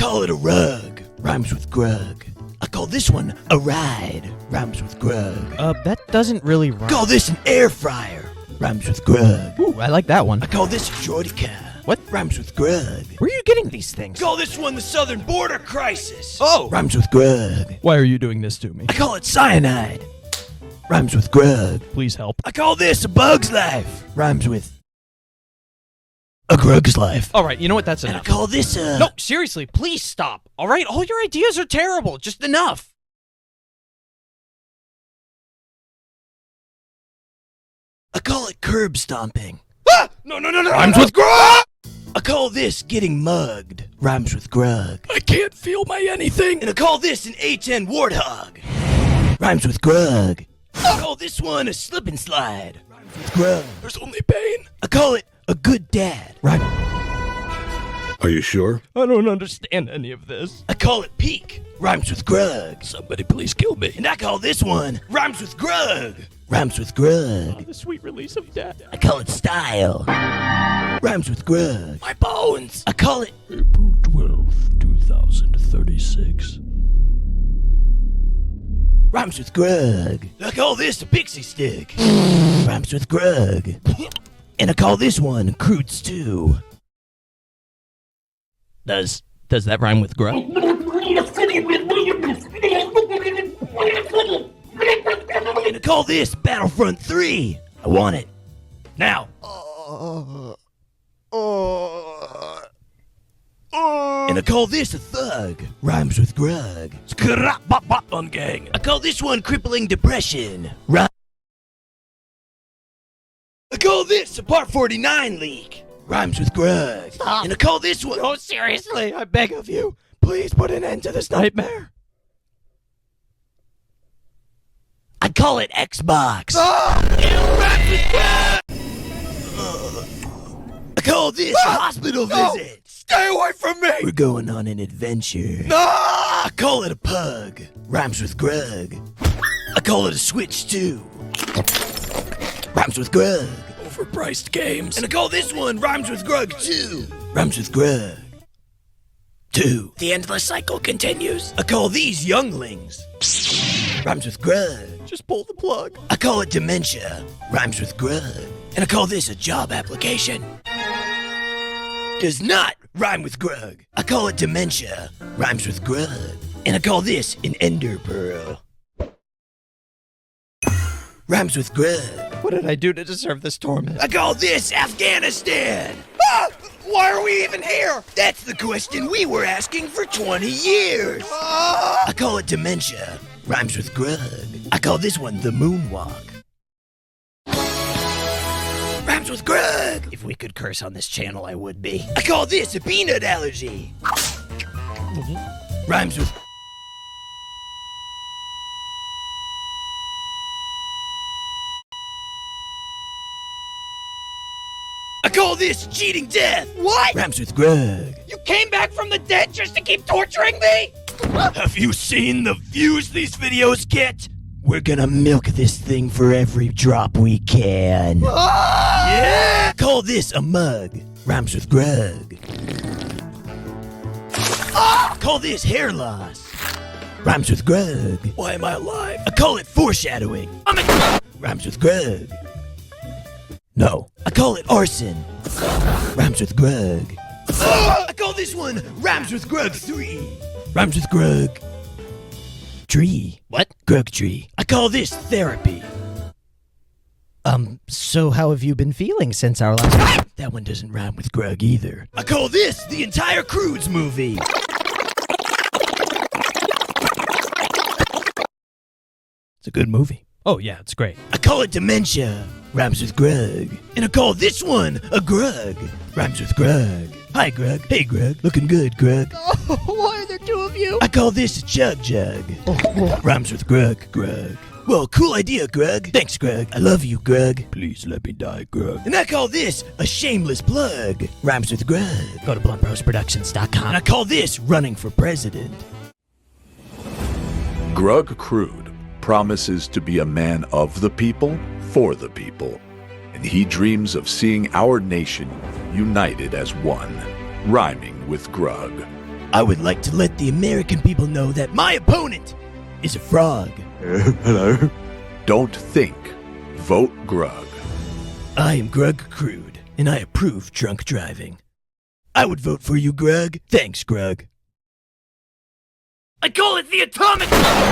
call it a rug. Rhymes with Grug. I call this one a ride. Rhymes with Grug. That doesn't really rhyme. Call this an air fryer. Rhymes with Grug. Ooh, I like that one. I call this a shorty car. What? Rhymes with Grug. Where are you getting these things? Call this one the Southern Border Crisis. Oh! Rhymes with Grug. Why are you doing this to me? I call it cyanide. Rhymes with Grug. Please help. I call this a bug's life. Rhymes with a Grug's life. All right, you know what? That's And I enough. call this a... No, seriously, please stop. All right? All your ideas are terrible. Just enough. I call it curb stomping. Ah! No. Rhymes with Grug! I call this getting mugged. Rhymes with Grug. I can't feel my anything. And I call this an A10 warthog. Rhymes with Grug. I call this one a slip and slide. Rhymes with Grug. There's only pain. I call it a good dad. Rhymes. Are you sure? I don't understand any of this. I call it peak. Rhymes with Grug. Somebody please kill me. And I call this one rhymes with Grug. Rhymes with Grug. The sweet release of death. I call it style. Rhymes with Grug. My bones. I call it April 12th, 2036. rhymes with Grug. I call this a pixie stick. Rhymes with Grug. And I call this one crude stew. Does that rhyme with Grug? And I call this Battlefront 3. I want it. Now. And I call this a thug. Rhymes with Grug. Gang. I call this one crippling depression. I call this a Part 49 leak. Rhymes with Grug. Stop. And I call this one... No, seriously, I beg of you. Please put an end to this nightmare. I call it Xbox. I call this a hospital visit. Stay away from me! We're going on an adventure. No! I call it a pug. Rhymes with Grug. I call it a Switch 2. Rhymes with Grug. Overpriced games. And I call this one Rhymes with Grug 2. Rhymes with Grug 2. The endless cycle continues. I call these younglings. Rhymes with Grug. Just pull the plug. I call it dementia. Rhymes with Grug. And I call this a job application. Does not rhyme with Grug. I call it dementia. Rhymes with Grug. And I call this an ender pearl. Rhymes with Grug. What did I do to deserve this torment? I call this Afghanistan. Why are we even here? That's the question we were asking for 20 years. I call it dementia. Rhymes with Grug. I call this one the moonwalk. Rhymes with Grug. If we could curse on this channel, I would be. I call this a peanut allergy. Rhymes with... I call this cheating death. What? Rhymes with Grug. You came back from the dead just to keep torturing me? Have you seen the views these videos get? We're gonna milk this thing for every drop we can. Yeah! Call this a mug. Rhymes with Grug. Call this hair loss. Rhymes with Grug. Why am I alive? I call it foreshadowing. Rhymes with Grug. No, I call it arson. Rhymes with Grug. I call this one Rhymes with Grug 3. Rhymes with Grug tree. What? Grug tree. I call this therapy. So how have you been feeling since our last... That one doesn't rhyme with Grug either. I call this the entire Cruise movie. It's a good movie. Oh, yeah, it's great. I call it dementia. Rhymes with Grug. And I call this one a Grug. Rhymes with Grug. Hi, Grug. Hey, Grug. Looking good, Grug. Oh, why are there two of you? I call this a Chug Jug. Rhymes with Grug. Grug. Well, cool idea, Grug. Thanks, Grug. I love you, Grug. Please let me die, Grug. And I call this a shameless plug. Rhymes with Grug. Go to bluntbrosproductions.com. And I call this running for president. Grug Crude promises to be a man of the people, for the people. And he dreams of seeing our nation united as one, rhyming with Grug. I would like to let the American people know that my opponent is a frog. Hello. Don't think. Vote Grug. I am Grug Crude, and I approve drunk driving. I would vote for you, Grug. Thanks, Grug. I call it the atomic...